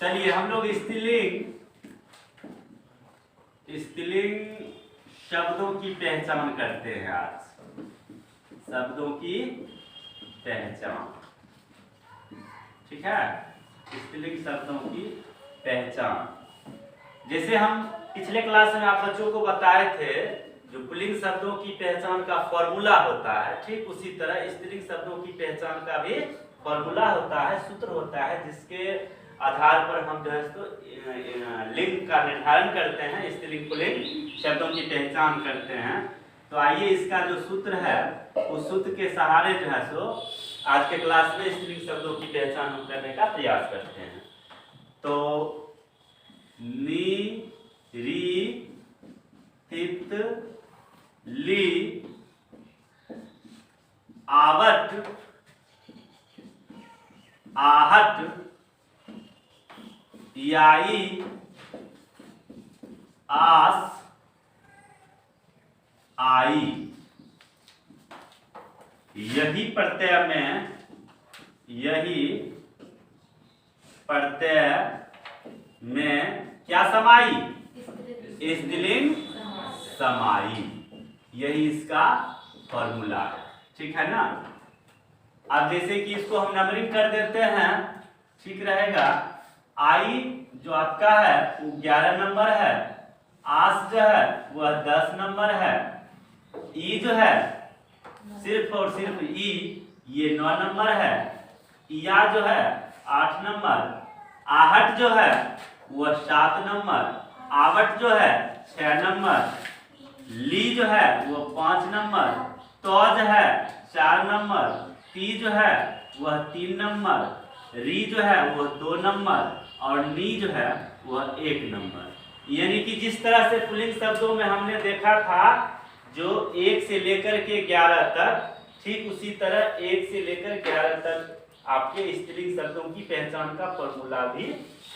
चलिए हम लोग स्त्रीलिंग शब्दों की पहचान करते हैं। आज शब्दों की पहचान, ठीक है। स्त्रीलिंग शब्दों की पहचान, जैसे हम पिछले क्लास में आप बच्चों को बताए थे, जो पुल्लिंग शब्दों की पहचान का फॉर्मूला होता है, ठीक उसी तरह स्त्रीलिंग शब्दों की पहचान का भी फॉर्मूला होता है, सूत्र होता है, जिसके आधार पर हम जो है तो लिंग का निर्धारण करते हैं, स्त्रीलिंग पुल्लिंग शब्दों की पहचान करते हैं। तो आइए इसका जो सूत्र है उस सूत्र के सहारे जो है सो आज के क्लास में स्त्रीलिंग शब्दों की पहचान हम करने का प्रयास करते हैं। तो नी, री, तित, ली, आवट, आहट, याई, आस, आई। यही प्रत्यय में क्या समाई? स्त्रीलिंग समाई। यही इसका फॉर्मूला है, ठीक है ना। अब जैसे कि इसको हम नंबरिंग कर देते हैं, ठीक रहेगा। आई जो आपका है वो 11 नंबर है, आस जो है वह 10 नंबर है, ई जो है सिर्फ और सिर्फ ई ये 9 नंबर है, या जो है 8 नंबर, आहट जो है वह 7 नंबर, आवट जो है 6 नंबर, ली जो है वह 5 नंबर, तो जो है 4 नंबर, ती जो है वह 3 नंबर, री जो है वह 2 नंबर और नी जो है वह 1 नंबर। यानी कि जिस तरह से पुल्लिंग शब्दों में हमने देखा था जो 1 से लेकर के 11 तक, ठीक उसी तरह 1 से लेकर 11 तक आपके स्त्रीलिंग शब्दों की पहचान का फॉर्मूला भी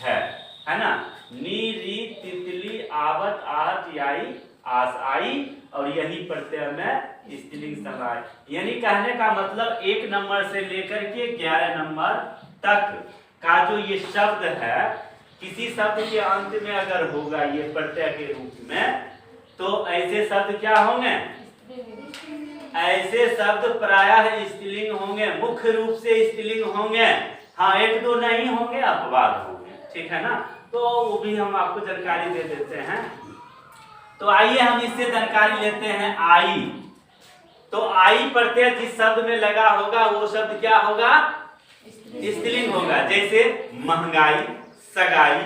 है ना। नी, री, तितली, आवत, आहट, याई, आस, आई, और यही प्रत्यय में स्त्रीलिंग समाय। यानी कहने का मतलब 1 नंबर से लेकर के 11 नंबर तक का जो ये शब्द है, किसी शब्द के अंत में अगर होगा ये प्रत्यय के रूप में, तो ऐसे शब्द क्या होंगे? ऐसे शब्द प्रायः स्त्रीलिंग होंगे, मुख्य रूप से स्त्रीलिंग होंगे। हाँ, 1-2 नहीं होंगे, अपवाद होंगे, ठीक है ना। तो वो भी हम आपको जानकारी दे देते हैं। तो आइए हम इससे जानकारी लेते हैं। आई, तो आई प्रत्यय जिस शब्द में लगा होगा वो शब्द क्या होगा? स्त्रीलिंग होगा। जैसे महंगाई, सगाई,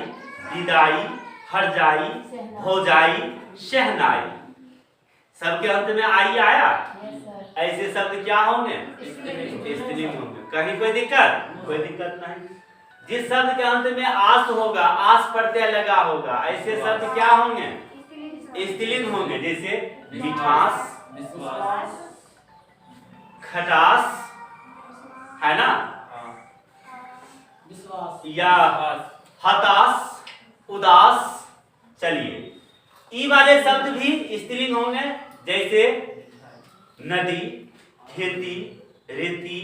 विदाई, हरजाई, भौजाई, शहनाई, सबके अंत में आई आया। ऐसे शब्द क्या होंगे? स्त्रीलिंग होंगे। कहीं कोई दिक्कत? कोई दिक्कत नहीं। जिस शब्द के अंत में आस होगा, आस प्रत्यय लगा होगा, ऐसे शब्द क्या होंगे? स्त्रीलिंग होंगे। जैसे मिठास, खटास, है ना, या हताश, उदास। चलिए, ई वाले शब्द भी स्त्रीलिंग होंगे। जैसे नदी, खेती, रेती,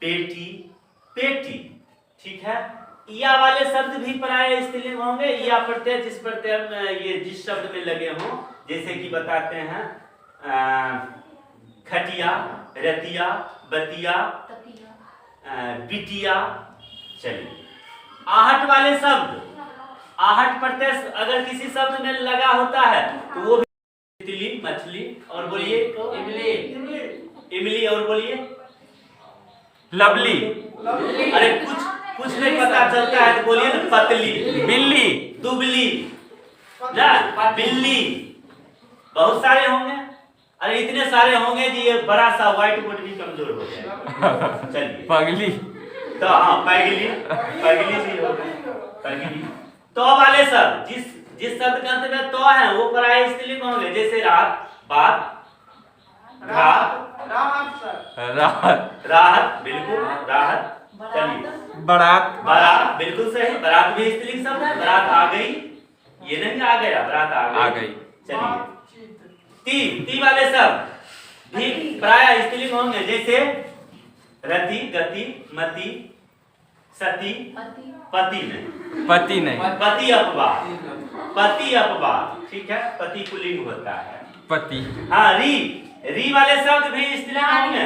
बेटी, पेटी, ठीक है। या वाले शब्द भी प्राय स्त्रीलिंग होंगे। या प्रत्यय जिस प्रत्यय में ये जिस शब्द में लगे हों, जैसे कि बताते हैं खटिया, रतिया, बतिया, बिटिया। चलिए, आहट वाले शब्द, आहट प्रत्यय अगर किसी शब्द में लगा होता है तो वो भी तितली, मछली, और बोलिए तो इमली, और बोलिए लवली। अरे कुछ नहीं पता चलता है तो बोलिए ना पतली, बिल्ली, दुबली, ना बिल्ली। बहुत सारे होंगे। अरे इतने सारे होंगे कि ये बड़ा सा व्हाइट बोर्ड भी कमजोर हो जाएगा। चलिए, पगली, तो हाँ पगली भी होगा, पगली। तो वाले शब्द जिस शब्द के अंत में तो है वो प्राय स्त्रीलिंग होंगे। जैसे रात, बात, राहत, बिल्कुल राहत। चलिए, बारात, बिल्कुल सही, बारात भी स्त्रीलिंग शब्द है। बारात आ गई, ये नहीं आ गया, बारात आ गई। चलिए, ती वाले शब्द भी प्राय स्त्रीलिंग होंगे। जैसे रति, गति, मति, सती, पति नहीं, पति अपवाद, पति अपवाद, ठीक है, पति पुल्लिंग होता है, पति। हाँ, री वाले शब्द भी स्त्रीलिंग होंगे,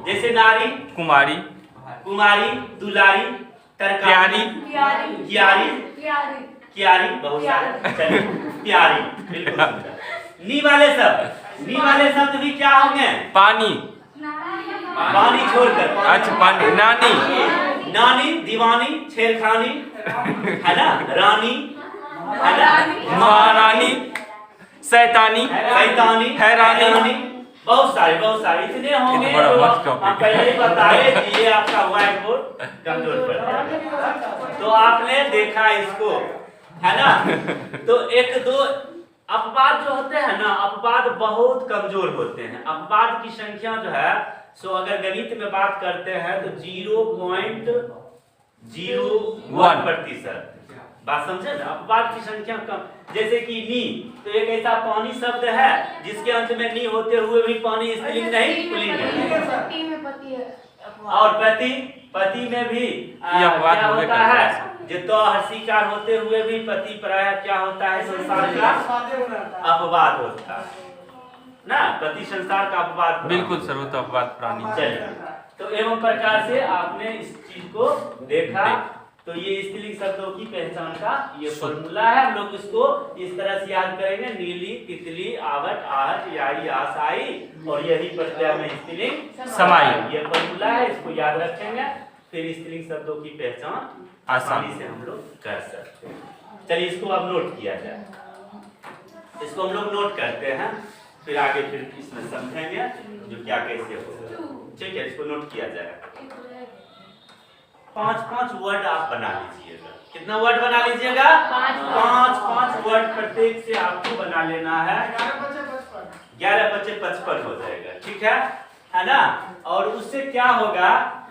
जैसे नारी, कुमारी, कुमारी, दुलारी, तरकारी, कियारी, कियारी, बहुत सारे, चलिए, प्यारी, बिल्कुल सुंदर। नी वाले शब्द भी क्या होंगे? पानी, पानी छोड़कर, अच्छा पानी, नानी, नानी, दीवानी, छेड़खानी, है ना, रानी, है ना, महारानी, शैतानी, हैरानी, बहुत सारे इतने होंगे जो हम पहले ही बताए कि ये आपका व्हाइट बोर्ड कमजोर पड़ जाएगा। तो आपने देखा इसको, है ना, तो एक दो अपवाद जो होते हैं ना, अपवाद बहुत कमजोर होते हैं। अपवाद की संख्या जो है सो अगर गणित में बात करते हैं तो 0.01%। बात समझे ना, अपवाद की संख्या कम, जैसे कि नी, तो एक ऐसा पानी शब्द है जिसके अंत में नी होते हुए भी पानी स्त्रीलिंग नहीं पुल्लिंग है। और पति में भी क्या होता है, जो तो हर्षिकार होते हुए भी पति प्राय क्या होता है, संसार का अपवाद होता है ना, पति संसार का अपवाद, बिल्कुल सर, वो तो अपवाद प्राणी। चलिए, तो एवं प्रकार से आपने इस चीज को देखा। तो ये स्त्रीलिंग शब्दों की पहचान का ये फॉर्मूला है। हम लोग इसको इस तरह से याद करेंगे, नीली, तितली, आवट, आहट, याई, आशाई, और यही प्रत्यय में स्त्रीलिंग समाई, ये फॉर्मूला है, इसको याद रखेंगे, फिर स्त्रीलिंग शब्दों की पहचान आसानी से हम लोग कर सकते हैं। चलिए, इसको अब नोट किया जाए, इसको हम लोग नोट करते हैं, फिर आगे फिर इसमें समझेंगे जो क्या कैसे होगा। ठीक है, इसको नोट किया जाए। 5 वर्ड आप बना लीजिएगा। कितना वर्ड बना लीजिएगा? 5 वर्ड प्रत्येक से आपको बना लेना है। 11 × 5 = 55 हो जाएगा, ठीक है ना। और उससे क्या होगा,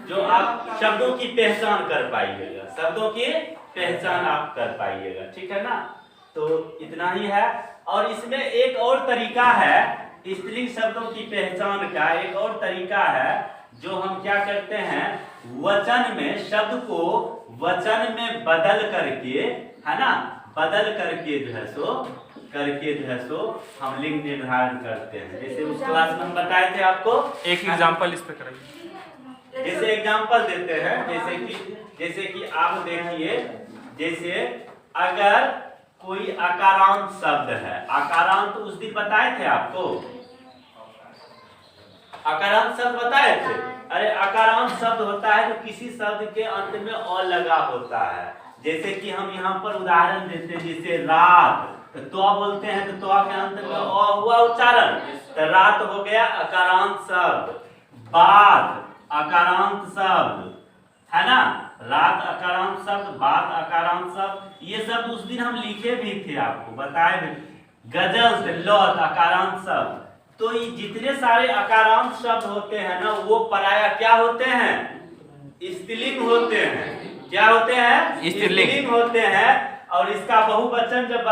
जो आप शब्दों की पहचान कर पाइएगा, शब्दों की पहचान आप कर पाइएगा, ठीक है ना। तो इतना ही है। और इसमें एक और तरीका है स्त्रीलिंग शब्दों की पहचान का, एक और तरीका है जो हम क्या करते हैं, वचन में शब्द को वचन में बदल करके, है ना, बदल करके जो है सो हम लिंग निर्धारण करते हैं। जैसे उस क्लास में हम बताए थे आपको, एक एग्जांपल इस पे कराइए। जैसे एग्जांपल देते हैं, जैसे कि आप देखिए, जैसे अगर कोई आकारांत शब्द है, आकारांत उस दिन बताए थे आपको, आकारांत शब्द बताए थे। अरे आकारांत शब्द होता है तो किसी शब्द के अंत में अ लगा होता है। जैसे कि हम यहाँ पर उदाहरण देते हैं, जैसे रात, तो बोलते हैं तो के अंत में अ हुआ उच्चारण, तो रात हो गया आकारांत शब्द। बात आकारांत शब्द, है ना, रात आकारांत शब्द, बात आकारांत शब्द, ये शब्द उस दिन हम लिखे भी थे, आपको बताए भी। गजल लौट आकारांत शब्द। तो ये जितने सारे आकारांत शब्द होते हैं ना, वो पराया क्या होते हैं, स्त्रीलिंग होते हैं। क्या होते हैं? स्त्रीलिंग होते हैं। और इसका बहुवचन जब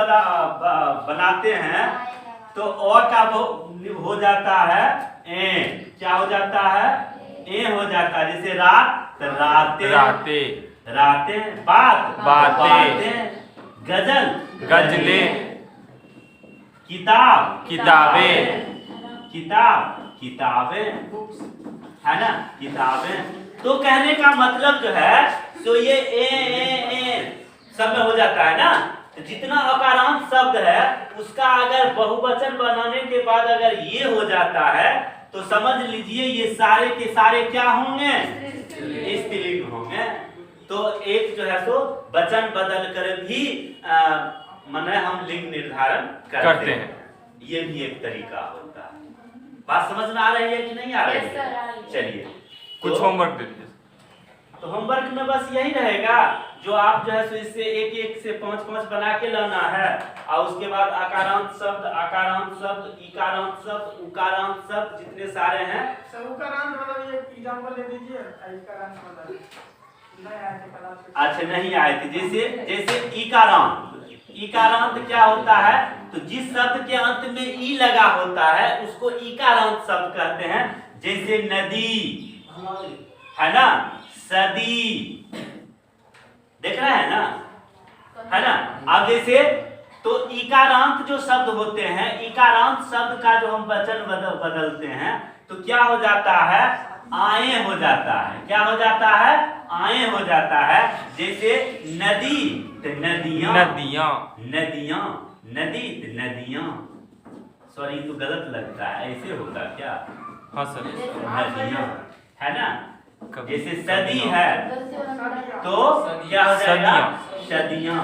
बनाते हैं तो अ का हो जाता है ए, क्या हो जाता है, ए हो जाता है। जैसे रात, राते, राते, बात, बातें, गजल, गजले, किताब, किताबें, किताबें, है ना, किताबें। तो कहने का मतलब जो है, तो ये ए सब में हो जाता है ना। तो जितना अकारांत शब्द है उसका अगर बहुवचन बनाने के बाद अगर ये हो जाता है तो समझ लीजिए ये सारे के सारे क्या होंगे, स्त्रीलिंग होंगे। तो एक जो है सो वचन बदल कर भी माने हम लिंग निर्धारण करते हैं। ये भी एक तरीका होता है। बात समझ में आ रही है कि नहीं आ रही है? चलिए, कुछ होमवर्क दे दीजिए। तो होमवर्क में बस यही रहेगा, जो आप जो है सो इससे एक से 5 बना के लाना है। और उसके बाद आकारांत शब्द, इकारांत शब्द, उकारांत शब्द जितने सारे हैं, उकारांत मतलब एक एग्जांपल दे दीजिए। इकारांत मतलब अच्छा नहीं आए थे। जैसे इकारांत क्या होता है, तो जिस शब्द के अंत में ई लगा होता है उसको इकारांत शब्द कहते हैं। जैसे नदी, है ना, सदी, देख रहे हैं ना, है ना। अब जैसे तो इकारांत जो शब्द होते हैं, इकारांत शब्द का जो हम वचन बदलते हैं तो क्या हो जाता है, आए हो जाता है। क्या हो जाता है, आए हो जाता है। जैसे नदी तो नदियां, नदियां, नदियां, नदी तो नदियां। सॉरी तो गलत लगता है, ऐसे होता क्या, हाँ सर, नदियां, है ना। कभी जैसे सदी है तो क्या हो जाएगा, सदियां।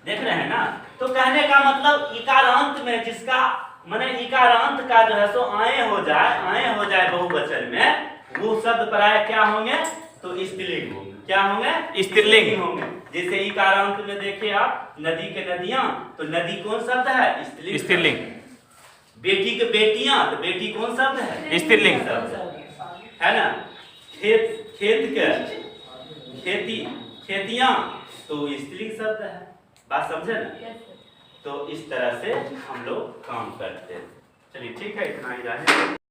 देख रहे हैं ना। तो कहने का मतलब इकारांत में जिसका माने इकारांत का जो है सो आए हो जाए बहुवचन में, वो शब्द प्राय क्या होंगे, तो स्त्रीलिंग होंगे। क्या होंगे, स्त्रीलिंग होंगे। जैसे इकारांत में देखिए आप, नदी के नदियां, तो नदी कौन शब्द है, स्त्रीलिंग। स्त्रीलिंग। बेटी के बेटियां, तो बेटी कौन शब्द है, स्त्रीलिंग शब्द है ना। खेत के खेती, खेतियां, तो स्त्रीलिंग शब्द है। बात समझे ना। तो इस तरह से हम लोग काम करते हैं। चलिए ठीक है, इतना ही रहे।